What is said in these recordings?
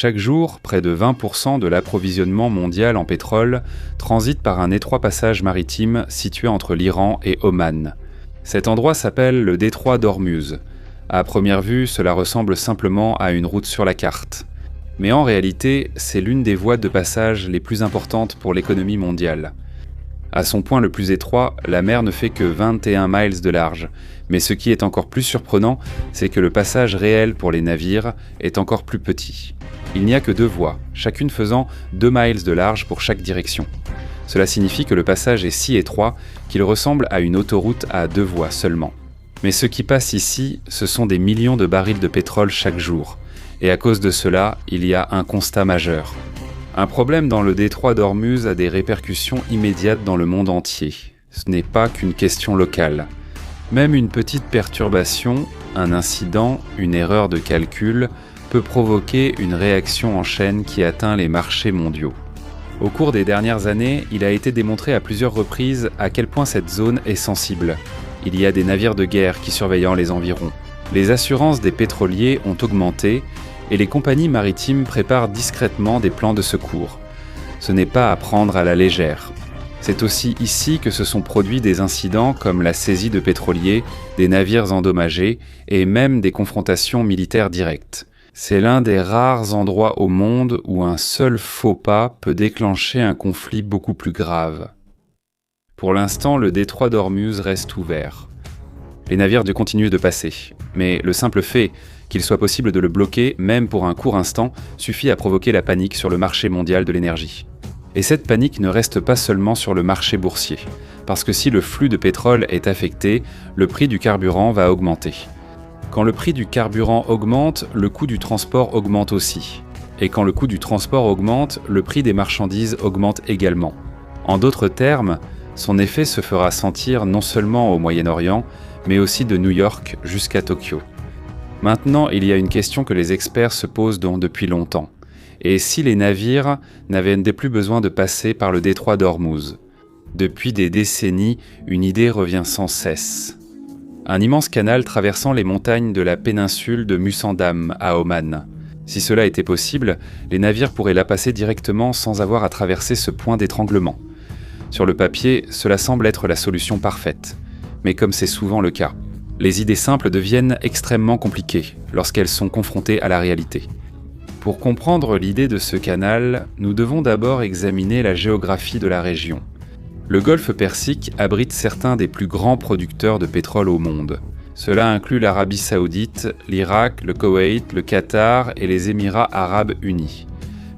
Chaque jour, près de 20% de l'approvisionnement mondial en pétrole transite par un étroit passage maritime situé entre l'Iran et Oman. Cet endroit s'appelle le détroit d'Ormuz. À première vue, cela ressemble simplement à une route sur la carte. Mais en réalité, c'est l'une des voies de passage les plus importantes pour l'économie mondiale. À son point le plus étroit, la mer ne fait que 21 miles de large, mais ce qui est encore plus surprenant, c'est que le passage réel pour les navires est encore plus petit. Il n'y a que 2 voies, chacune faisant 2 miles de large pour chaque direction. Cela signifie que le passage est si étroit qu'il ressemble à une autoroute à 2 voies seulement. Mais ce qui passe ici, ce sont des millions de barils de pétrole chaque jour. Et à cause de cela, il y a un constat majeur. Un problème dans le détroit d'Ormuz a des répercussions immédiates dans le monde entier. Ce n'est pas qu'une question locale. Même une petite perturbation, un incident, une erreur de calcul, peut provoquer une réaction en chaîne qui atteint les marchés mondiaux. Au cours des dernières années, il a été démontré à plusieurs reprises à quel point cette zone est sensible. Il y a des navires de guerre qui surveillent les environs. Les assurances des pétroliers ont augmenté et les compagnies maritimes préparent discrètement des plans de secours. Ce n'est pas à prendre à la légère. C'est aussi ici que se sont produits des incidents comme la saisie de pétroliers, des navires endommagés et même des confrontations militaires directes. C'est l'un des rares endroits au monde où un seul faux pas peut déclencher un conflit beaucoup plus grave. Pour l'instant, le détroit d'Ormuz reste ouvert. Les navires continuent de passer, mais le simple fait qu'il soit possible de le bloquer, même pour un court instant, suffit à provoquer la panique sur le marché mondial de l'énergie. Et cette panique ne reste pas seulement sur le marché boursier, parce que si le flux de pétrole est affecté, le prix du carburant va augmenter. Quand le prix du carburant augmente, le coût du transport augmente aussi. Et quand le coût du transport augmente, le prix des marchandises augmente également. En d'autres termes, son effet se fera sentir non seulement au Moyen-Orient, mais aussi de New York jusqu'à Tokyo. Maintenant, il y a une question que les experts se posent depuis longtemps. Et si les navires n'avaient plus besoin de passer par le détroit d'Ormuz? Depuis des décennies, une idée revient sans cesse. Un immense canal traversant les montagnes de la péninsule de Musandam à Oman. Si cela était possible, les navires pourraient la passer directement sans avoir à traverser ce point d'étranglement. Sur le papier, cela semble être la solution parfaite. Mais comme c'est souvent le cas, les idées simples deviennent extrêmement compliquées lorsqu'elles sont confrontées à la réalité. Pour comprendre l'idée de ce canal, nous devons d'abord examiner la géographie de la région. Le golfe Persique abrite certains des plus grands producteurs de pétrole au monde. Cela inclut l'Arabie Saoudite, l'Irak, le Koweït, le Qatar et les Émirats Arabes Unis.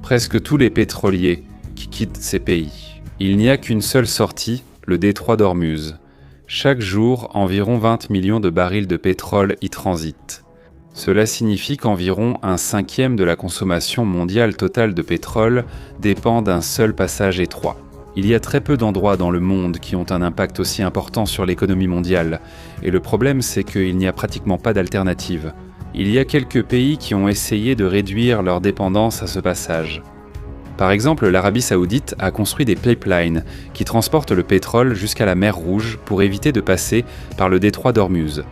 Presque tous les pétroliers qui quittent ces pays. Il n'y a qu'une seule sortie, le détroit d'Ormuz. Chaque jour, environ 20 millions de barils de pétrole y transitent. Cela signifie qu'environ 1/5 de la consommation mondiale totale de pétrole dépend d'un seul passage étroit. Il y a très peu d'endroits dans le monde qui ont un impact aussi important sur l'économie mondiale, et le problème c'est qu'il n'y a pratiquement pas d'alternative. Il y a quelques pays qui ont essayé de réduire leur dépendance à ce passage. Par exemple, l'Arabie Saoudite a construit des pipelines qui transportent le pétrole jusqu'à la mer Rouge pour éviter de passer par le détroit d'Ormuz.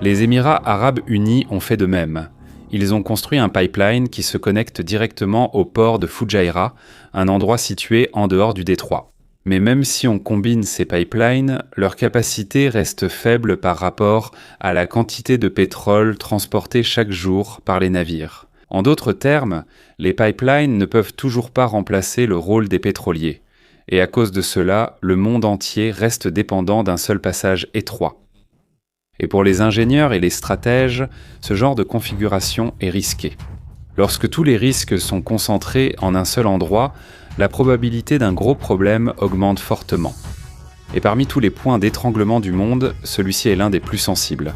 Les Émirats Arabes Unis ont fait de même. Ils ont construit un pipeline qui se connecte directement au port de Fujairah, un endroit situé en dehors du détroit. Mais même si on combine ces pipelines, leur capacité reste faible par rapport à la quantité de pétrole transportée chaque jour par les navires. En d'autres termes, les pipelines ne peuvent toujours pas remplacer le rôle des pétroliers. Et à cause de cela, le monde entier reste dépendant d'un seul passage étroit. Et pour les ingénieurs et les stratèges, ce genre de configuration est risqué. Lorsque tous les risques sont concentrés en un seul endroit, la probabilité d'un gros problème augmente fortement. Et parmi tous les points d'étranglement du monde, celui-ci est l'un des plus sensibles.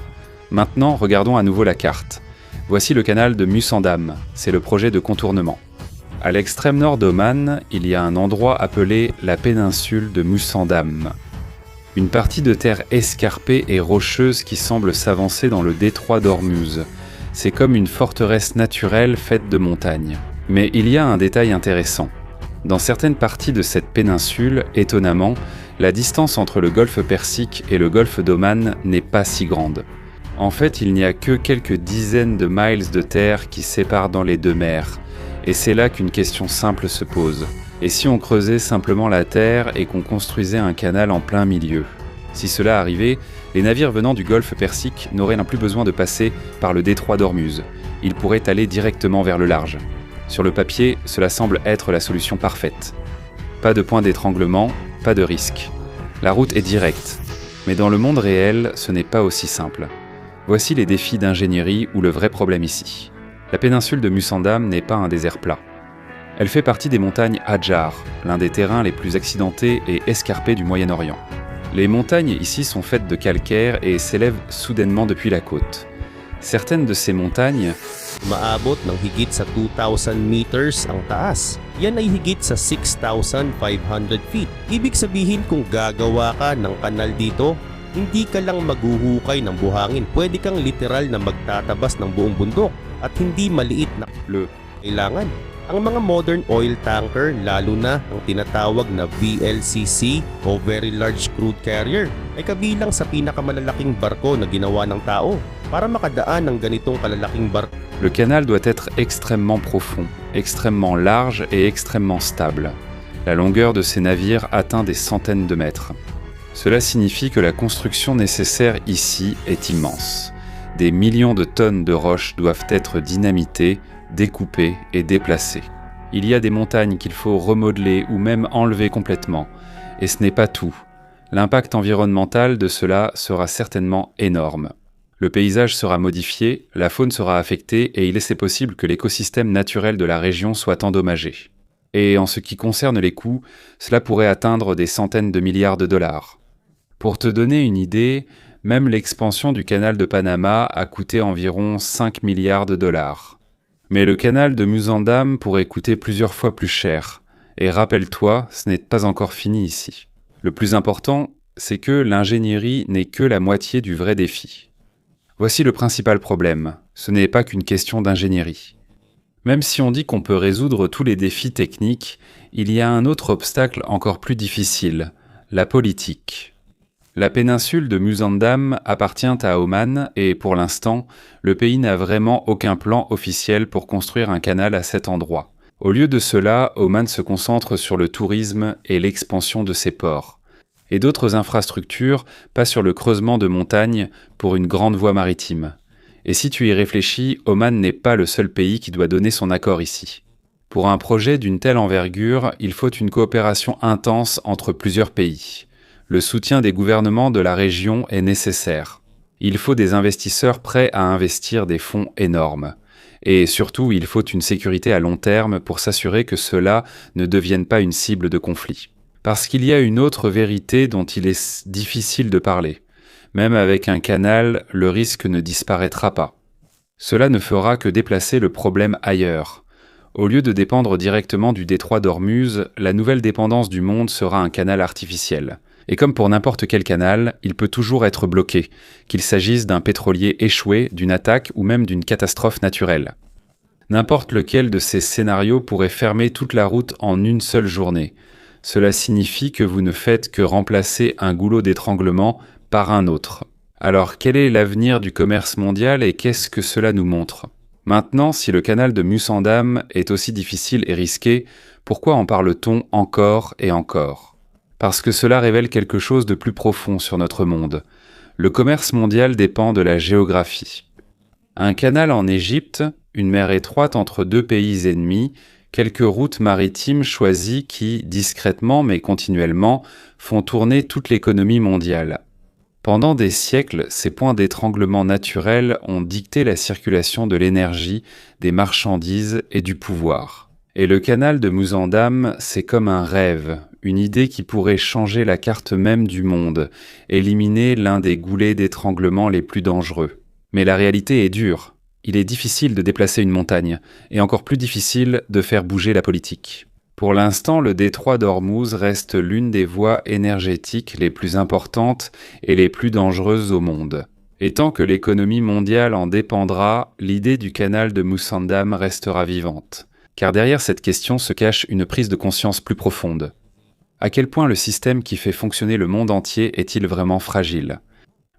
Maintenant, regardons à nouveau la carte. Voici le canal de Musandam, c'est le projet de contournement. À l'extrême nord d'Oman, il y a un endroit appelé la péninsule de Musandam. Une partie de terre escarpée et rocheuse qui semble s'avancer dans le détroit d'Ormuz. C'est comme une forteresse naturelle faite de montagnes. Mais il y a un détail intéressant. Dans certaines parties de cette péninsule, étonnamment, la distance entre le golfe Persique et le golfe d'Oman n'est pas si grande. En fait, il n'y a que quelques dizaines de miles de terre qui séparent dans les deux mers, Et c'est là qu'une question simple se pose. Et si on creusait simplement la terre et qu'on construisait un canal en plein milieu? Si cela arrivait, les navires venant du golfe Persique n'auraient plus besoin de passer par le détroit d'Ormuz. Ils pourraient aller directement vers le large. Sur le papier, cela semble être la solution parfaite. Pas de point d'étranglement, pas de risque. La route est directe. Mais dans le monde réel, ce n'est pas aussi simple. Voici les défis d'ingénierie ou le vrai problème ici. La péninsule de Musandam n'est pas un désert plat. Elle fait partie des montagnes Hadjar, l'un des terrains les plus accidentés et escarpés du Moyen-Orient. Les montagnes ici sont faites de calcaire et s'élèvent soudainement depuis la côte. Certaines de ces montagnes Maabot ng higit sa 2,000 meters ang taas. Yan ay higit sa 6,500 feet. Ibig sabihin kung gagawa ka ng kanal dito, hindi ka lang maghuhukay ng buhangin. Pwede kang literal na magtatabas ng buong bundok at hindi maliit na kailangan. Ang mga modern oil tanker, lalo na ang tinatawag na VLCC o Very Large Crude Carrier, ay kabilang sa pinakamalalaking barko na ginawa ng tao para makadaan ng ganitong kalalaking barko. Le canal doit être extrêmement profond, extrêmement large et extrêmement stable. La longueur de ces navires atteint des centaines de mètres. Cela signifie que la construction nécessaire ici est immense. Des millions de tonnes de roches doivent être dynamitées, découpées et déplacées. Il y a des montagnes qu'il faut remodeler ou même enlever complètement. Et ce n'est pas tout. L'impact environnemental de cela sera certainement énorme. Le paysage sera modifié, la faune sera affectée et il est possible que l'écosystème naturel de la région soit endommagé. Et en ce qui concerne les coûts, cela pourrait atteindre des centaines de milliards de dollars. Pour te donner une idée, même l'expansion du canal de Panama a coûté environ 5 milliards de dollars. Mais le canal de Musandam pourrait coûter plusieurs fois plus cher. Et rappelle-toi, ce n'est pas encore fini ici. Le plus important, c'est que l'ingénierie n'est que la moitié du vrai défi. Voici le principal problème, ce n'est pas qu'une question d'ingénierie. Même si on dit qu'on peut résoudre tous les défis techniques, il y a un autre obstacle encore plus difficile, la politique. La péninsule de Musandam appartient à Oman et pour l'instant, le pays n'a vraiment aucun plan officiel pour construire un canal à cet endroit. Au lieu de cela, Oman se concentre sur le tourisme et l'expansion de ses ports. Et d'autres infrastructures, pas sur le creusement de montagnes pour une grande voie maritime. Et si tu y réfléchis, Oman n'est pas le seul pays qui doit donner son accord ici. Pour un projet d'une telle envergure, il faut une coopération intense entre plusieurs pays. Le soutien des gouvernements de la région est nécessaire. Il faut des investisseurs prêts à investir des fonds énormes. Et surtout, il faut une sécurité à long terme pour s'assurer que cela ne devienne pas une cible de conflit. Parce qu'il y a une autre vérité dont il est difficile de parler. Même avec un canal, le risque ne disparaîtra pas. Cela ne fera que déplacer le problème ailleurs. Au lieu de dépendre directement du détroit d'Ormuz, la nouvelle dépendance du monde sera un canal artificiel. Et comme pour n'importe quel canal, il peut toujours être bloqué, qu'il s'agisse d'un pétrolier échoué, d'une attaque ou même d'une catastrophe naturelle. N'importe lequel de ces scénarios pourrait fermer toute la route en une seule journée. Cela signifie que vous ne faites que remplacer un goulot d'étranglement par un autre. Alors quel est l'avenir du commerce mondial et qu'est-ce que cela nous montre? Maintenant, si le canal de Musandam est aussi difficile et risqué, pourquoi en parle-t-on encore et encore? Parce que cela révèle quelque chose de plus profond sur notre monde. Le commerce mondial dépend de la géographie. Un canal en Égypte, une mer étroite entre deux pays ennemis, quelques routes maritimes choisies qui, discrètement mais continuellement, font tourner toute l'économie mondiale. Pendant des siècles, ces points d'étranglement naturels ont dicté la circulation de l'énergie, des marchandises et du pouvoir. Et le canal de Musandam, c'est comme un rêve, une idée qui pourrait changer la carte même du monde, éliminer l'un des goulets d'étranglement les plus dangereux. Mais la réalité est dure. Il est difficile de déplacer une montagne, et encore plus difficile de faire bouger la politique. Pour l'instant, le détroit d'Ormuz reste l'une des voies énergétiques les plus importantes et les plus dangereuses au monde. Et tant que l'économie mondiale en dépendra, l'idée du canal de Musandam restera vivante. Car derrière cette question se cache une prise de conscience plus profonde. À quel point le système qui fait fonctionner le monde entier est-il vraiment fragile ?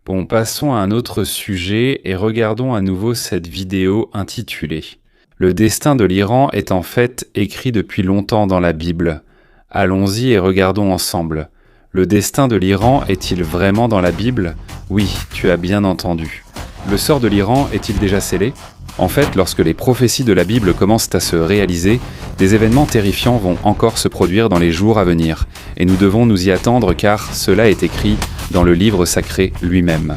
Bon, passons à un autre sujet et regardons à nouveau cette vidéo intitulée « Le destin de l'Iran est en fait écrit depuis longtemps dans la Bible. Allons-y et regardons ensemble. Le destin de l'Iran est-il vraiment dans la Bible ? Oui, tu as bien entendu. Le sort de l'Iran est-il déjà scellé ? En fait, lorsque les prophéties de la Bible commencent à se réaliser, des événements terrifiants vont encore se produire dans les jours à venir, et nous devons nous y attendre car cela est écrit dans le livre sacré lui-même.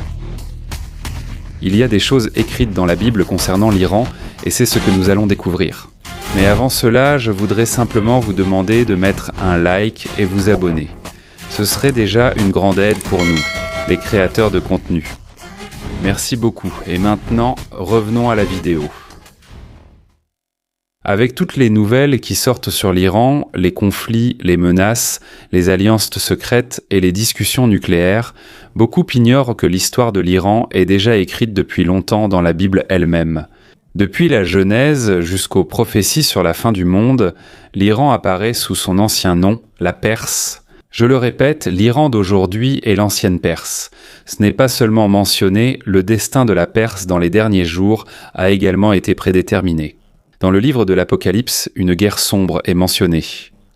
Il y a des choses écrites dans la Bible concernant l'Iran, et c'est ce que nous allons découvrir. Mais avant cela, je voudrais simplement vous demander de mettre un like et vous abonner. Ce serait déjà une grande aide pour nous, les créateurs de contenu. Merci beaucoup, et maintenant, revenons à la vidéo. Avec toutes les nouvelles qui sortent sur l'Iran, les conflits, les menaces, les alliances secrètes et les discussions nucléaires, beaucoup ignorent que l'histoire de l'Iran est déjà écrite depuis longtemps dans la Bible elle-même. Depuis la Genèse jusqu'aux prophéties sur la fin du monde, l'Iran apparaît sous son ancien nom, la Perse. Je le répète, l'Iran d'aujourd'hui est l'ancienne Perse. Ce n'est pas seulement mentionné, le destin de la Perse dans les derniers jours a également été prédéterminé. Dans le livre de l'Apocalypse, une guerre sombre est mentionnée.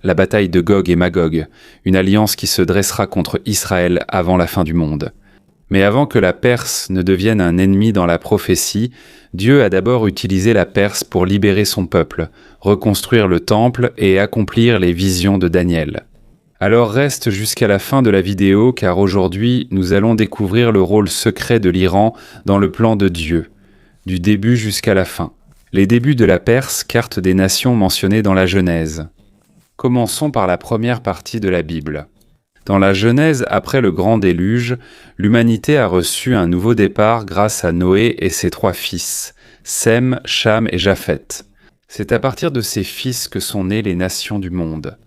La bataille de Gog et Magog, une alliance qui se dressera contre Israël avant la fin du monde. Mais avant que la Perse ne devienne un ennemi dans la prophétie, Dieu a d'abord utilisé la Perse pour libérer son peuple, reconstruire le temple et accomplir les visions de Daniel. Alors reste jusqu'à la fin de la vidéo car aujourd'hui nous allons découvrir le rôle secret de l'Iran dans le plan de Dieu, du début jusqu'à la fin. Les débuts de la Perse, carte des nations mentionnées dans la Genèse. Commençons par la première partie de la Bible. Dans la Genèse, après le grand déluge, l'humanité a reçu un nouveau départ grâce à Noé et ses 3 fils, Sem, Cham et Japheth. C'est à partir de ces fils que sont nées les nations du monde.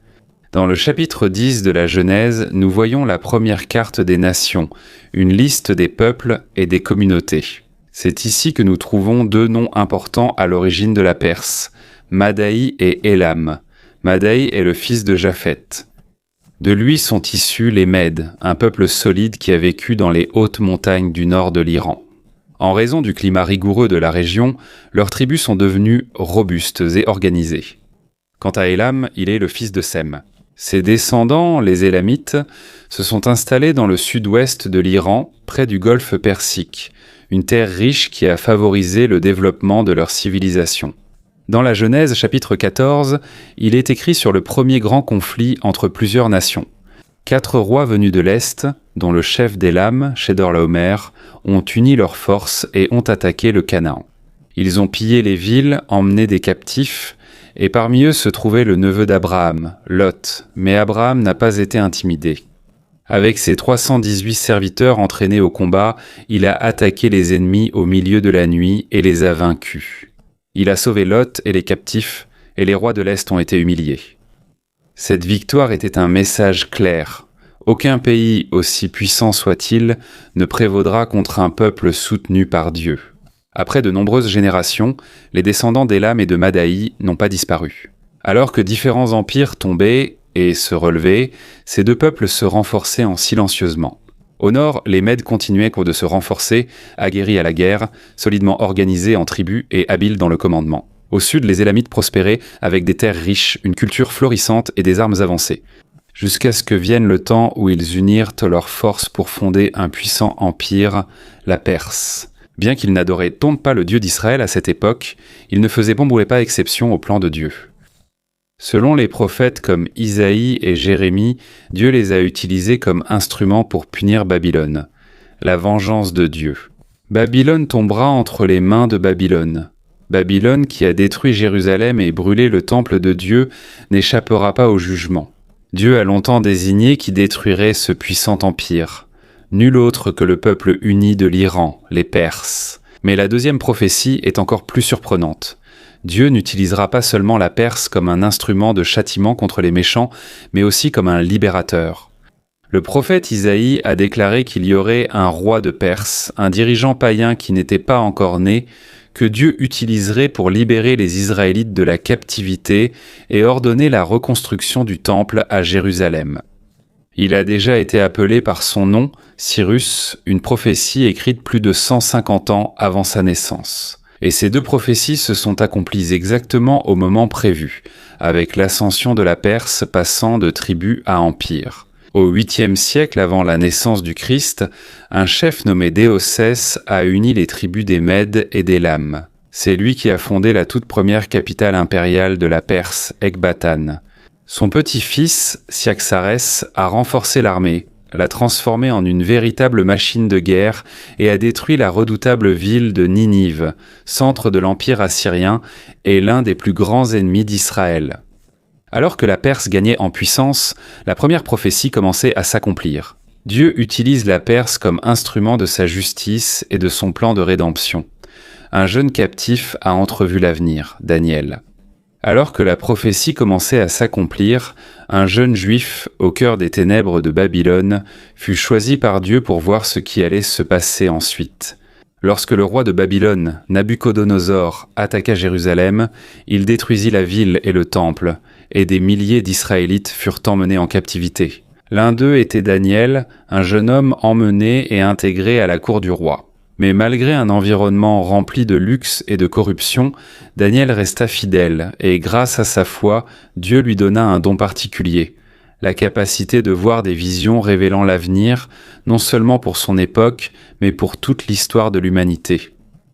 Dans le chapitre 10 de la Genèse, nous voyons la première carte des nations, une liste des peuples et des communautés. C'est ici que nous trouvons 2 noms importants à l'origine de la Perse, Madaï et Élam. Madaï est le fils de Japheth. De lui sont issus les Mèdes, un peuple solide qui a vécu dans les hautes montagnes du nord de l'Iran. En raison du climat rigoureux de la région, leurs tribus sont devenues robustes et organisées. Quant à Élam, il est le fils de Sem. Ses descendants, les Élamites, se sont installés dans le sud-ouest de l'Iran, près du golfe Persique, une terre riche qui a favorisé le développement de leur civilisation. Dans la Genèse, chapitre 14, il est écrit sur le premier grand conflit entre plusieurs nations. 4 rois venus de l'Est, dont le chef d'Élam, Chedorlaomer, ont uni leurs forces et ont attaqué le Canaan. Ils ont pillé les villes, emmené des captifs, et parmi eux se trouvait le neveu d'Abraham, Lot, mais Abraham n'a pas été intimidé. Avec ses 318 serviteurs entraînés au combat, il a attaqué les ennemis au milieu de la nuit et les a vaincus. Il a sauvé Lot et les captifs, et les rois de l'Est ont été humiliés. Cette victoire était un message clair. Aucun pays, aussi puissant soit-il, ne prévaudra contre un peuple soutenu par Dieu. Après de nombreuses générations, les descendants d'Élam et de Madaï n'ont pas disparu. Alors que différents empires tombaient et se relevaient, ces 2 peuples se renforçaient silencieusement. Au nord, les Mèdes continuaient de se renforcer, aguerris à la guerre, solidement organisés en tribus et habiles dans le commandement. Au sud, les Élamites prospéraient avec des terres riches, une culture florissante et des armes avancées. Jusqu'à ce que vienne le temps où ils unirent leurs forces pour fonder un puissant empire, la Perse. Bien qu'ils n'adoraient pas le Dieu d'Israël à cette époque, ils ne faisaient pas exception au plan de Dieu. Selon les prophètes comme Isaïe et Jérémie, Dieu les a utilisés comme instruments pour punir Babylone. La vengeance de Dieu. Babylone tombera entre les mains de Babylone. Babylone, qui a détruit Jérusalem et brûlé le temple de Dieu, n'échappera pas au jugement. Dieu a longtemps désigné qui détruirait ce puissant empire. Nul autre que le peuple uni de l'Iran, les Perses. Mais la deuxième prophétie est encore plus surprenante. Dieu n'utilisera pas seulement la Perse comme un instrument de châtiment contre les méchants, mais aussi comme un libérateur. Le prophète Isaïe a déclaré qu'il y aurait un roi de Perse, un dirigeant païen qui n'était pas encore né, que Dieu utiliserait pour libérer les Israélites de la captivité et ordonner la reconstruction du temple à Jérusalem. Il a déjà été appelé par son nom, Cyrus, une prophétie écrite plus de 150 ans avant sa naissance. Et ces deux prophéties se sont accomplies exactement au moment prévu, avec l'ascension de la Perse passant de tribu à empire. Au 8e siècle avant la naissance du Christ, un chef nommé Déocès a uni les tribus des Mèdes et des Lames. C'est lui qui a fondé la toute première capitale impériale de la Perse, Ecbatane. Son petit-fils, Cyaxarès, a renforcé l'armée, l'a transformée en une véritable machine de guerre et a détruit la redoutable ville de Ninive, centre de l'Empire assyrien et l'un des plus grands ennemis d'Israël. Alors que la Perse gagnait en puissance, la première prophétie commençait à s'accomplir. Dieu utilise la Perse comme instrument de sa justice et de son plan de rédemption. Un jeune captif a entrevu l'avenir, Daniel. Alors que la prophétie commençait à s'accomplir, un jeune juif, au cœur des ténèbres de Babylone, fut choisi par Dieu pour voir ce qui allait se passer ensuite. Lorsque le roi de Babylone, Nabuchodonosor, attaqua Jérusalem, il détruisit la ville et le temple, et des milliers d'Israélites furent emmenés en captivité. L'un d'eux était Daniel, un jeune homme emmené et intégré à la cour du roi. Mais malgré un environnement rempli de luxe et de corruption, Daniel resta fidèle et grâce à sa foi, Dieu lui donna un don particulier, la capacité de voir des visions révélant l'avenir, non seulement pour son époque, mais pour toute l'histoire de l'humanité.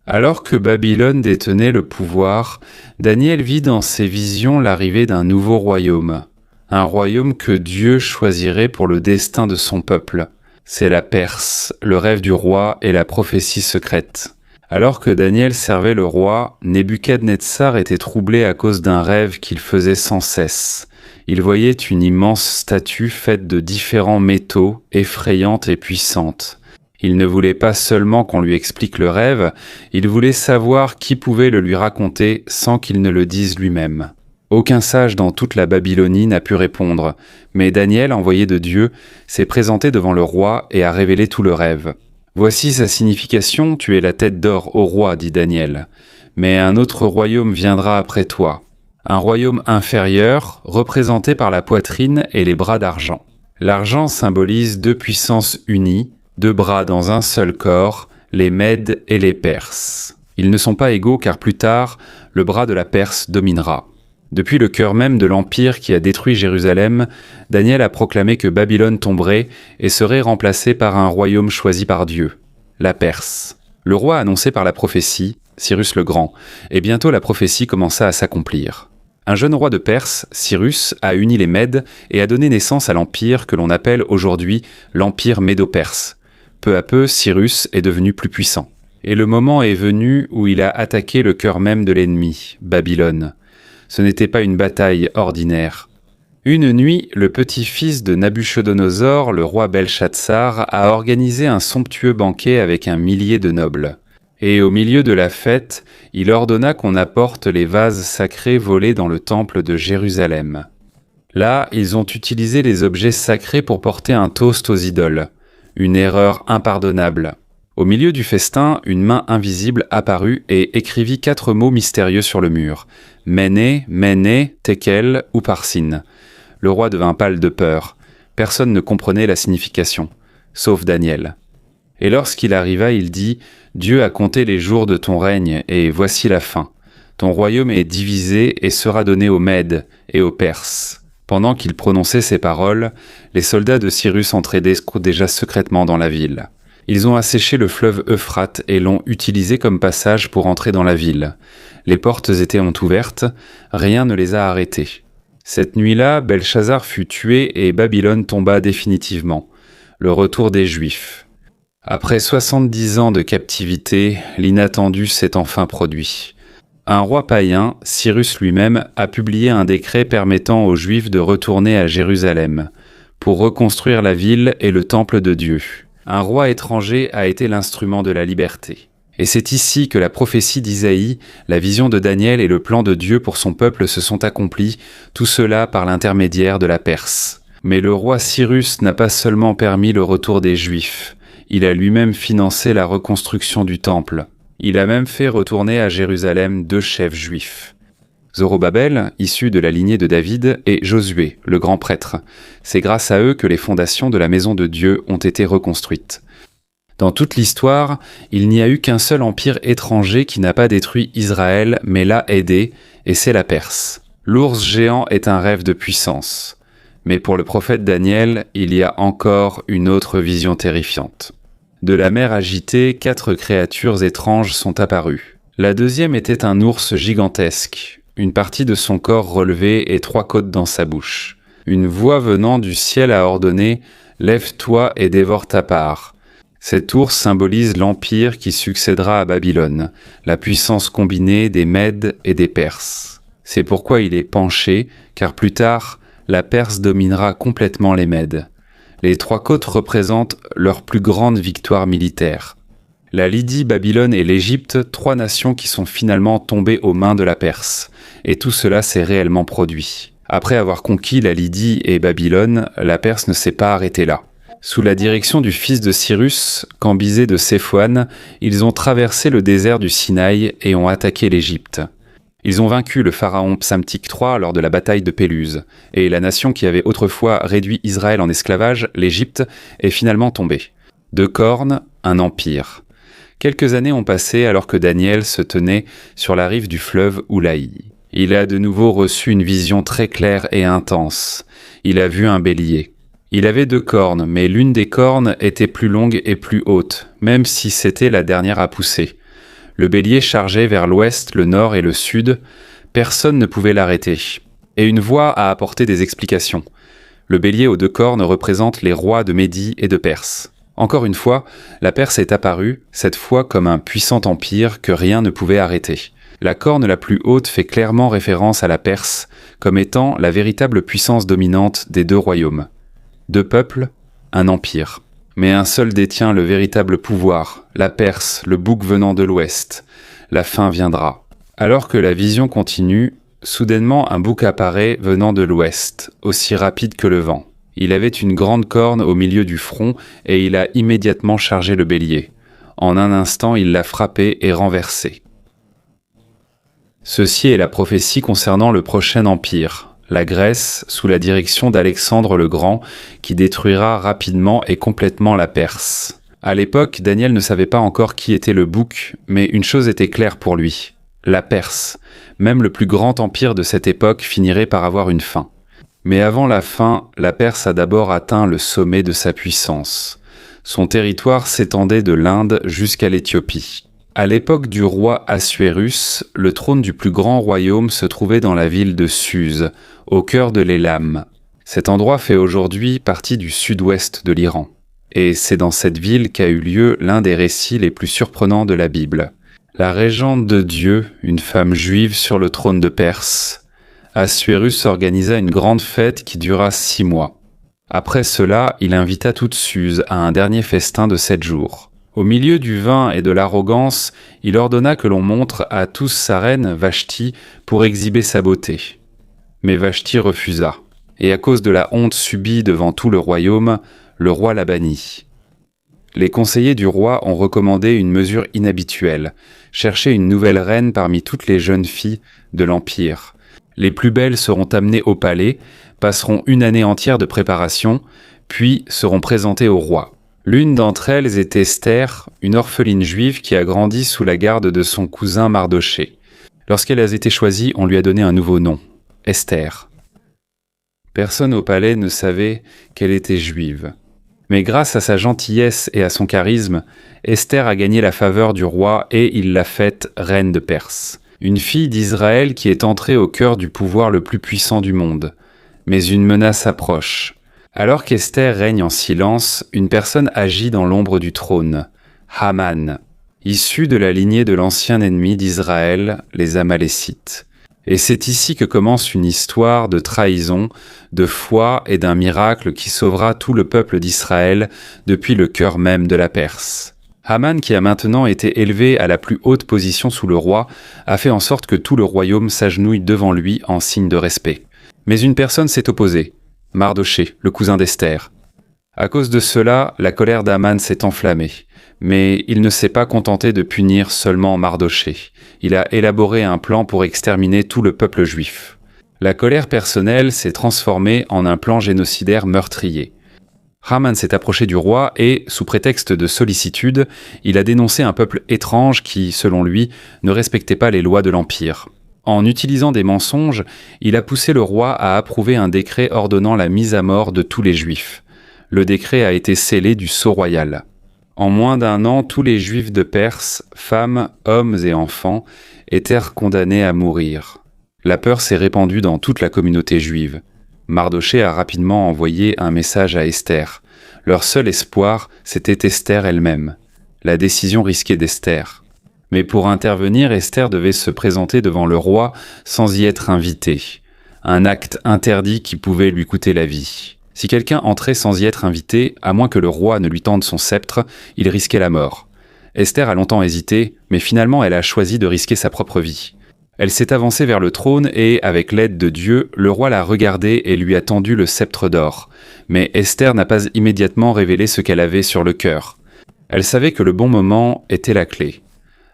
Alors que Babylone détenait le pouvoir, Daniel vit dans ses visions l'arrivée d'un nouveau royaume, un royaume que Dieu choisirait pour le destin de son peuple. C'est la Perse, le rêve du roi et la prophétie secrète. Alors que Daniel servait le roi, Nebuchadnezzar était troublé à cause d'un rêve qu'il faisait sans cesse. Il voyait une immense statue faite de différents métaux, effrayante et puissante. Il ne voulait pas seulement qu'on lui explique le rêve, il voulait savoir qui pouvait le lui raconter sans qu'il ne le dise lui-même. Aucun sage dans toute la Babylonie n'a pu répondre, mais Daniel, envoyé de Dieu, s'est présenté devant le roi et a révélé tout le rêve. « Voici sa signification, tu es la tête d'or au roi, dit Daniel. Mais un autre royaume viendra après toi. Un royaume inférieur, représenté par la poitrine et les bras d'argent. L'argent symbolise deux puissances unies, deux bras dans un seul corps, les Mèdes et les Perses. Ils ne sont pas égaux car plus tard, le bras de la Perse dominera. » Depuis le cœur même de l'Empire qui a détruit Jérusalem, Daniel a proclamé que Babylone tomberait et serait remplacée par un royaume choisi par Dieu, la Perse. Le roi annonçait par la prophétie, Cyrus le Grand, et bientôt la prophétie commença à s'accomplir. Un jeune roi de Perse, Cyrus, a uni les Mèdes et a donné naissance à l'Empire que l'on appelle aujourd'hui l'Empire médo-perse. Peu à peu, Cyrus est devenu plus puissant. Et le moment est venu où il a attaqué le cœur même de l'ennemi, Babylone. Ce n'était pas une bataille ordinaire. Une nuit, le petit-fils de Nabuchodonosor, le roi Belshazzar, a organisé un somptueux banquet avec un millier de nobles. Et au milieu de la fête, il ordonna qu'on apporte les vases sacrés volés dans le temple de Jérusalem. Là, ils ont utilisé les objets sacrés pour porter un toast aux idoles. Une erreur impardonnable. Au milieu du festin, une main invisible apparut et écrivit 4 mots mystérieux sur le mur. Méné, Méné, Tekel ou Parsin. Le roi devint pâle de peur. Personne ne comprenait la signification, sauf Daniel. Et lorsqu'il arriva, il dit « Dieu a compté les jours de ton règne, et voici la fin. Ton royaume est divisé et sera donné aux Mèdes et aux Perses. » Pendant qu'il prononçait ces paroles, les soldats de Cyrus entraient déjà secrètement dans la ville. Ils ont asséché le fleuve Euphrate et l'ont utilisé comme passage pour entrer dans la ville. Les portes étaient ouvertes, rien ne les a arrêtés. Cette nuit-là, Belshazzar fut tué et Babylone tomba définitivement. Le retour des Juifs. Après 70 ans de captivité, l'inattendu s'est enfin produit. Un roi païen, Cyrus lui-même, a publié un décret permettant aux Juifs de retourner à Jérusalem, pour reconstruire la ville et le temple de Dieu. Un roi étranger a été l'instrument de la liberté. Et c'est ici que la prophétie d'Isaïe, la vision de Daniel et le plan de Dieu pour son peuple se sont accomplis, tout cela par l'intermédiaire de la Perse. Mais le roi Cyrus n'a pas seulement permis le retour des Juifs, il a lui-même financé la reconstruction du temple. Il a même fait retourner à Jérusalem 2 chefs juifs. Zorobabel, issu de la lignée de David, et Josué, le grand prêtre. C'est grâce à eux que les fondations de la maison de Dieu ont été reconstruites. Dans toute l'histoire, il n'y a eu qu'un seul empire étranger qui n'a pas détruit Israël, mais l'a aidé, et c'est la Perse. L'ours géant est un rêve de puissance. Mais pour le prophète Daniel, il y a encore une autre vision terrifiante. De la mer agitée, 4 créatures étranges sont apparues. La deuxième était un ours gigantesque, une partie de son corps relevée et 3 côtes dans sa bouche. Une voix venant du ciel a ordonné « Lève-toi et dévore ta part ». Cet ours symbolise l'empire qui succédera à Babylone, la puissance combinée des Mèdes et des Perses. C'est pourquoi il est penché, car plus tard, la Perse dominera complètement les Mèdes. Les 3 côtes représentent leur plus grande victoire militaire. La Lydie, Babylone et l'Égypte, 3 nations qui sont finalement tombées aux mains de la Perse. Et tout cela s'est réellement produit. Après avoir conquis la Lydie et Babylone, la Perse ne s'est pas arrêtée là. Sous la direction du fils de Cyrus, Cambisé de Séfoine, ils ont traversé le désert du Sinaï et ont attaqué l'Égypte. Ils ont vaincu le pharaon Psamtik III lors de la bataille de Péluse, et la nation qui avait autrefois réduit Israël en esclavage, l'Égypte, est finalement tombée. 2 cornes, un empire. Quelques années ont passé alors que Daniel se tenait sur la rive du fleuve Oulaï. Il a de nouveau reçu une vision très claire et intense. Il a vu un bélier. Il avait 2 cornes, mais l'une des cornes était plus longue et plus haute, même si c'était la dernière à pousser. Le bélier chargeait vers l'ouest, le nord et le sud. Personne ne pouvait l'arrêter. Et une voix a apporté des explications. Le bélier aux 2 cornes représente les rois de Médie et de Perse. Encore une fois, la Perse est apparue, cette fois comme un puissant empire que rien ne pouvait arrêter. La corne la plus haute fait clairement référence à la Perse, comme étant la véritable puissance dominante des 2 royaumes. 2 peuples, un empire. Mais un seul détient le véritable pouvoir, la Perse, le bouc venant de l'ouest. La fin viendra. Alors que la vision continue, soudainement un bouc apparaît venant de l'ouest, aussi rapide que le vent. Il avait une grande corne au milieu du front et il a immédiatement chargé le bélier. En un instant, il l'a frappé et renversé. Ceci est la prophétie concernant le prochain empire. La Grèce, sous la direction d'Alexandre le Grand, qui détruira rapidement et complètement la Perse. À l'époque, Daniel ne savait pas encore qui était le bouc, mais une chose était claire pour lui. La Perse, même le plus grand empire de cette époque, finirait par avoir une fin. Mais avant la fin, la Perse a d'abord atteint le sommet de sa puissance. Son territoire s'étendait de l'Inde jusqu'à l'Éthiopie. À l'époque du roi Assuérus, le trône du plus grand royaume se trouvait dans la ville de Suse, au cœur de l'Élam. Cet endroit fait aujourd'hui partie du sud-ouest de l'Iran. Et c'est dans cette ville qu'a eu lieu l'un des récits les plus surprenants de la Bible. La régente de Dieu, une femme juive sur le trône de Perse. Assuérus organisa une grande fête qui dura 6 mois. Après cela, il invita toute Suse à un dernier festin de 7 jours. Au milieu du vin et de l'arrogance, il ordonna que l'on montre à tous sa reine Vashti pour exhiber sa beauté. Mais Vashti refusa, et à cause de la honte subie devant tout le royaume, le roi la bannit. Les conseillers du roi ont recommandé une mesure inhabituelle, chercher une nouvelle reine parmi toutes les jeunes filles de l'Empire. Les plus belles seront amenées au palais, passeront une année entière de préparation, puis seront présentées au roi. L'une d'entre elles était Esther, une orpheline juive qui a grandi sous la garde de son cousin Mardoché. Lorsqu'elle a été choisie, on lui a donné un nouveau nom, Esther. Personne au palais ne savait qu'elle était juive. Mais grâce à sa gentillesse et à son charisme, Esther a gagné la faveur du roi et il l'a faite reine de Perse. Une fille d'Israël qui est entrée au cœur du pouvoir le plus puissant du monde. Mais une menace approche. Alors qu'Esther règne en silence, une personne agit dans l'ombre du trône, Haman, issu de la lignée de l'ancien ennemi d'Israël, les Amalécites. Et c'est ici que commence une histoire de trahison, de foi et d'un miracle qui sauvera tout le peuple d'Israël depuis le cœur même de la Perse. Haman, qui a maintenant été élevé à la plus haute position sous le roi, a fait en sorte que tout le royaume s'agenouille devant lui en signe de respect. Mais une personne s'est opposée. Mardoché, le cousin d'Esther. À cause de cela, la colère d'Haman s'est enflammée. Mais il ne s'est pas contenté de punir seulement Mardoché. Il a élaboré un plan pour exterminer tout le peuple juif. La colère personnelle s'est transformée en un plan génocidaire meurtrier. Haman s'est approché du roi et, sous prétexte de sollicitude, il a dénoncé un peuple étrange qui, selon lui, ne respectait pas les lois de l'Empire. En utilisant des mensonges, il a poussé le roi à approuver un décret ordonnant la mise à mort de tous les Juifs. Le décret a été scellé du sceau royal. En moins d'1 an, tous les Juifs de Perse, femmes, hommes et enfants, étaient condamnés à mourir. La peur s'est répandue dans toute la communauté juive. Mardochée a rapidement envoyé un message à Esther. Leur seul espoir, c'était Esther elle-même. La décision risquée d'Esther. Mais pour intervenir, Esther devait se présenter devant le roi sans y être invitée. Un acte interdit qui pouvait lui coûter la vie. Si quelqu'un entrait sans y être invité, à moins que le roi ne lui tende son sceptre, il risquait la mort. Esther a longtemps hésité, mais finalement elle a choisi de risquer sa propre vie. Elle s'est avancée vers le trône et, avec l'aide de Dieu, le roi l'a regardée et lui a tendu le sceptre d'or. Mais Esther n'a pas immédiatement révélé ce qu'elle avait sur le cœur. Elle savait que le bon moment était la clé.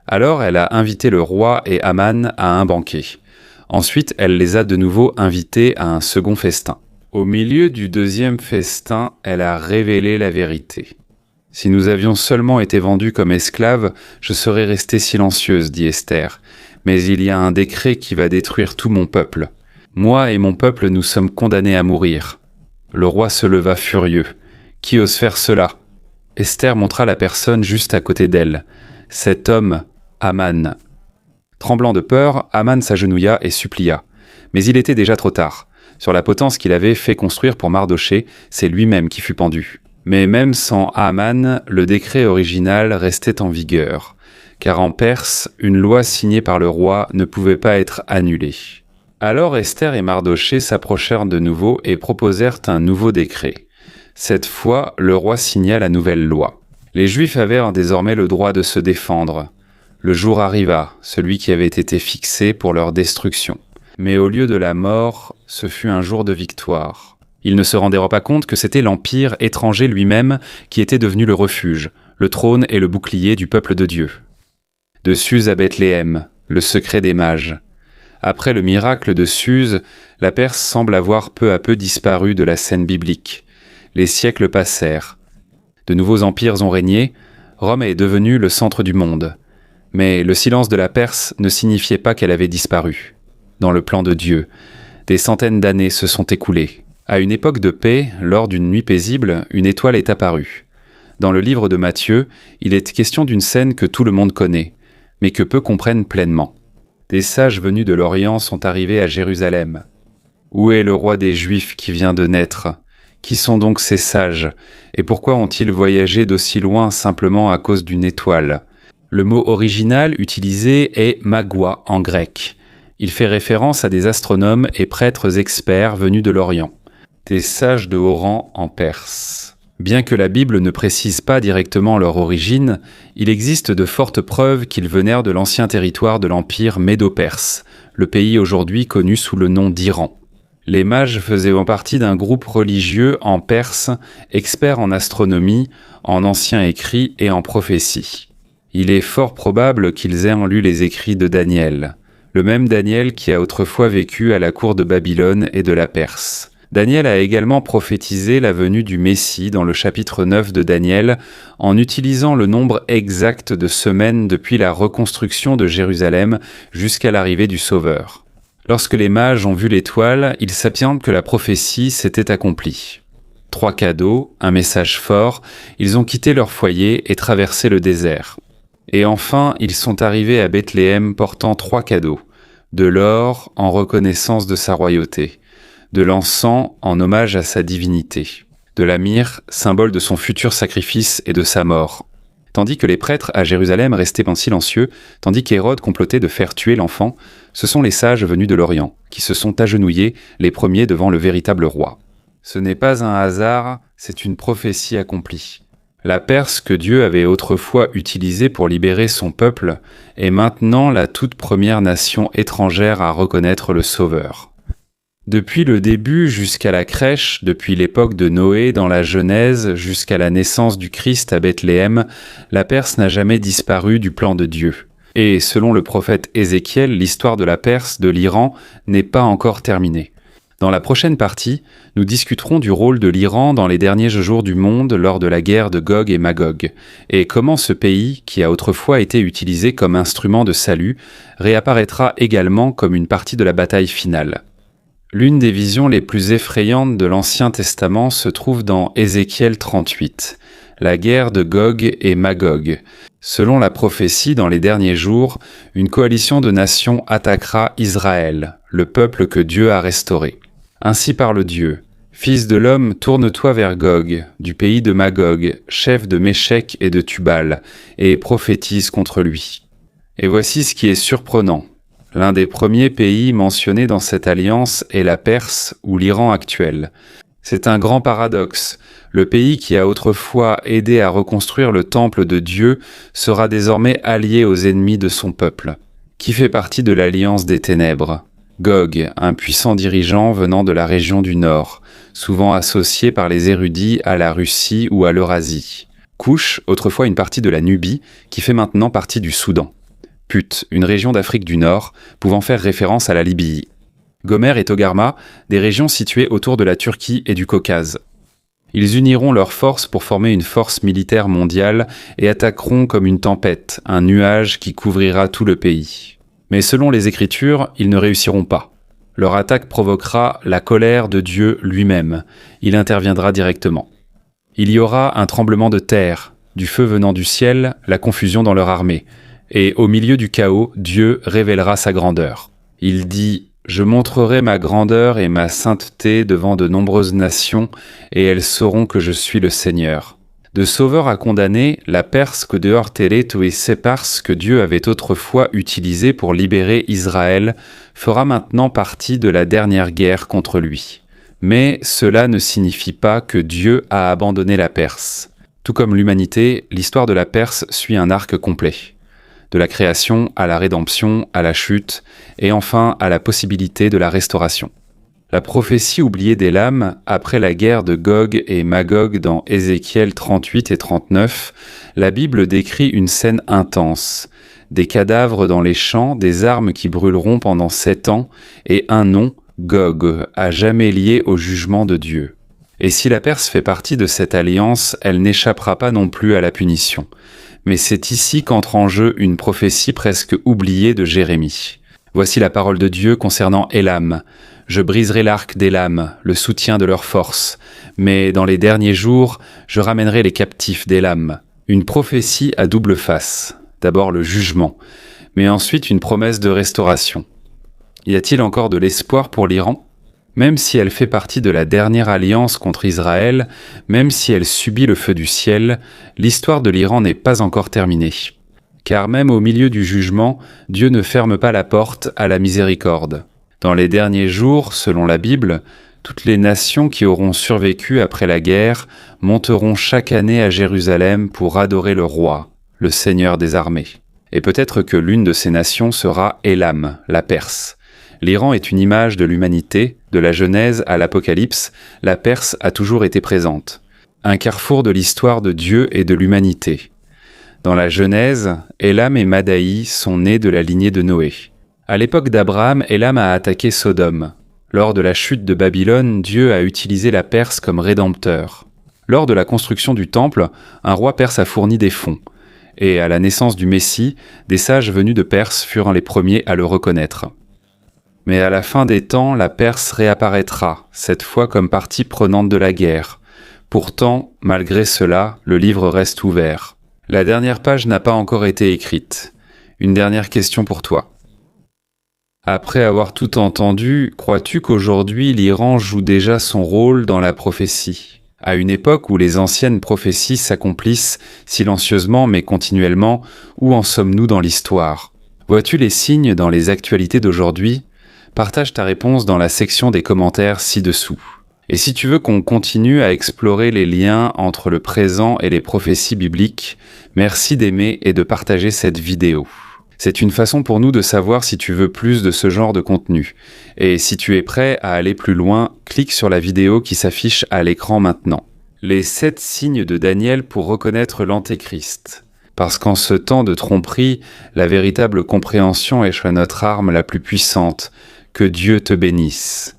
Alors elle a invité le roi et Haman à un banquet. Ensuite, elle les a de nouveau invités à un second festin. Au milieu du deuxième festin, elle a révélé la vérité. « Si nous avions seulement été vendus comme esclaves, je serais restée silencieuse, dit Esther. Mais il y a un décret qui va détruire tout mon peuple. Moi et mon peuple, nous sommes condamnés à mourir. » Le roi se leva furieux. « Qui ose faire cela ?» Esther montra la personne juste à côté d'elle. Cet homme, Haman. Tremblant de peur, Haman s'agenouilla et supplia. Mais il était déjà trop tard. Sur la potence qu'il avait fait construire pour Mardochée, c'est lui-même qui fut pendu. Mais même sans Haman, le décret original restait en vigueur, car en Perse, une loi signée par le roi ne pouvait pas être annulée. Alors Esther et Mardochée s'approchèrent de nouveau et proposèrent un nouveau décret. Cette fois, le roi signa la nouvelle loi. Les Juifs avaient désormais le droit de se défendre. Le jour arriva, celui qui avait été fixé pour leur destruction. Mais au lieu de la mort, ce fut un jour de victoire. Ils ne se rendirent pas compte que c'était l'Empire étranger lui-même qui était devenu le refuge, le trône et le bouclier du peuple de Dieu. De Suse à Bethléem, le secret des mages. Après le miracle de Suse, la Perse semble avoir peu à peu disparu de la scène biblique. Les siècles passèrent. De nouveaux empires ont régné, Rome est devenue le centre du monde. Mais le silence de la Perse ne signifiait pas qu'elle avait disparu. Dans le plan de Dieu, des centaines d'années se sont écoulées. À une époque de paix, lors d'une nuit paisible, une étoile est apparue. Dans le livre de Matthieu, il est question d'une scène que tout le monde connaît, mais que peu comprennent pleinement. Des sages venus de l'Orient sont arrivés à Jérusalem. Où est le roi des Juifs qui vient de naître ? Qui sont donc ces sages ? Et pourquoi ont-ils voyagé d'aussi loin simplement à cause d'une étoile ? Le mot original utilisé est magua en grec. Il fait référence à des astronomes et prêtres experts venus de l'Orient, des sages de haut rang en Perse. Bien que la Bible ne précise pas directement leur origine, il existe de fortes preuves qu'ils venèrent de l'ancien territoire de l'Empire médo-perse, le pays aujourd'hui connu sous le nom d'Iran. Les mages faisaient partie d'un groupe religieux en Perse, experts en astronomie, en anciens écrits et en prophétie. Il est fort probable qu'ils aient lu les écrits de Daniel, le même Daniel qui a autrefois vécu à la cour de Babylone et de la Perse. Daniel a également prophétisé la venue du Messie dans le chapitre 9 de Daniel en utilisant le nombre exact de semaines depuis la reconstruction de Jérusalem jusqu'à l'arrivée du Sauveur. Lorsque les mages ont vu l'étoile, ils s'attendent que la prophétie s'était accomplie. 3 cadeaux, un message fort, ils ont quitté leur foyer et traversé le désert. Et enfin, ils sont arrivés à Bethléem portant 3 cadeaux, de l'or en reconnaissance de sa royauté, de l'encens en hommage à sa divinité, de la myrrhe, symbole de son futur sacrifice et de sa mort. Tandis que les prêtres à Jérusalem restaient silencieux, tandis qu'Hérode complotait de faire tuer l'enfant, ce sont les sages venus de l'Orient, qui se sont agenouillés les premiers devant le véritable roi. Ce n'est pas un hasard, c'est une prophétie accomplie. La Perse que Dieu avait autrefois utilisée pour libérer son peuple est maintenant la toute première nation étrangère à reconnaître le Sauveur. Depuis le début jusqu'à la crèche, depuis l'époque de Noé dans la Genèse jusqu'à la naissance du Christ à Bethléem, la Perse n'a jamais disparu du plan de Dieu. Et selon le prophète Ézéchiel, l'histoire de la Perse, de l'Iran, n'est pas encore terminée. Dans la prochaine partie, nous discuterons du rôle de l'Iran dans les derniers jours du monde lors de la guerre de Gog et Magog, et comment ce pays, qui a autrefois été utilisé comme instrument de salut, réapparaîtra également comme une partie de la bataille finale. L'une des visions les plus effrayantes de l'Ancien Testament se trouve dans Ézéchiel 38, la guerre de Gog et Magog. Selon la prophétie, dans les derniers jours, une coalition de nations attaquera Israël, le peuple que Dieu a restauré. Ainsi parle Dieu. Fils de l'homme, tourne-toi vers Gog, du pays de Magog, chef de Méchec et de Tubal, et prophétise contre lui. Et voici ce qui est surprenant. L'un des premiers pays mentionnés dans cette alliance est la Perse ou l'Iran actuel. C'est un grand paradoxe. Le pays qui a autrefois aidé à reconstruire le temple de Dieu sera désormais allié aux ennemis de son peuple, qui fait partie de l'alliance des ténèbres. Gog, un puissant dirigeant venant de la région du Nord, souvent associé par les érudits à la Russie ou à l'Eurasie. Cush, autrefois une partie de la Nubie, qui fait maintenant partie du Soudan. Put, une région d'Afrique du Nord, pouvant faire référence à la Libye. Gomer et Togarma, des régions situées autour de la Turquie et du Caucase. Ils uniront leurs forces pour former une force militaire mondiale et attaqueront comme une tempête, un nuage qui couvrira tout le pays. Mais selon les Écritures, ils ne réussiront pas. Leur attaque provoquera la colère de Dieu lui-même. Il interviendra directement. Il y aura un tremblement de terre, du feu venant du ciel, la confusion dans leur armée. Et au milieu du chaos, Dieu révélera sa grandeur. Il dit « Je montrerai ma grandeur et ma sainteté devant de nombreuses nations, et elles sauront que je suis le Seigneur. » De sauveur à condamner, la Perse que dehors Téléto et Sépars que Dieu avait autrefois utilisé pour libérer Israël fera maintenant partie de la dernière guerre contre lui. Mais cela ne signifie pas que Dieu a abandonné la Perse. Tout comme l'humanité, l'histoire de la Perse suit un arc complet. De la création à la rédemption, à la chute, et enfin à la possibilité de la restauration. La prophétie oubliée d'Élam, après la guerre de Gog et Magog dans Ézéchiel 38 et 39, la Bible décrit une scène intense. Des cadavres dans les champs, des armes qui brûleront pendant 7 ans, et un nom, Gog, à jamais lié au jugement de Dieu. Et si la Perse fait partie de cette alliance, elle n'échappera pas non plus à la punition. Mais c'est ici qu'entre en jeu une prophétie presque oubliée de Jérémie. Voici la parole de Dieu concernant Élam. « Je briserai l'arc d'Élam, le soutien de leur force. Mais dans les derniers jours, je ramènerai les captifs d'Élam. » Une prophétie à double face. D'abord le jugement, mais ensuite une promesse de restauration. Y a-t-il encore de l'espoir pour l'Iran ? Même si elle fait partie de la dernière alliance contre Israël, même si elle subit le feu du ciel, l'histoire de l'Iran n'est pas encore terminée. Car même au milieu du jugement, Dieu ne ferme pas la porte à la miséricorde. Dans les derniers jours, selon la Bible, toutes les nations qui auront survécu après la guerre monteront chaque année à Jérusalem pour adorer le roi, le Seigneur des armées. Et peut-être que l'une de ces nations sera Élam, la Perse. L'Iran est une image de l'humanité, de la Genèse à l'Apocalypse, la Perse a toujours été présente. Un carrefour de l'histoire de Dieu et de l'humanité. Dans la Genèse, Élam et Madaï sont nés de la lignée de Noé. À l'époque d'Abraham, Élam a attaqué Sodome. Lors de la chute de Babylone, Dieu a utilisé la Perse comme rédempteur. Lors de la construction du temple, un roi perse a fourni des fonds. Et à la naissance du Messie, des sages venus de Perse furent les premiers à le reconnaître. Mais à la fin des temps, la Perse réapparaîtra, cette fois comme partie prenante de la guerre. Pourtant, malgré cela, le livre reste ouvert. La dernière page n'a pas encore été écrite. Une dernière question pour toi. Après avoir tout entendu, crois-tu qu'aujourd'hui l'Iran joue déjà son rôle dans la prophétie ? À une époque où les anciennes prophéties s'accomplissent silencieusement mais continuellement, où en sommes-nous dans l'histoire ? Vois-tu les signes dans les actualités d'aujourd'hui ? Partage ta réponse dans la section des commentaires ci-dessous. Et si tu veux qu'on continue à explorer les liens entre le présent et les prophéties bibliques, merci d'aimer et de partager cette vidéo. C'est une façon pour nous de savoir si tu veux plus de ce genre de contenu. Et si tu es prêt à aller plus loin, clique sur la vidéo qui s'affiche à l'écran maintenant. Les 7 signes de Daniel pour reconnaître l'Antéchrist. Parce qu'en ce temps de tromperie, la véritable compréhension est notre arme la plus puissante. Que Dieu te bénisse.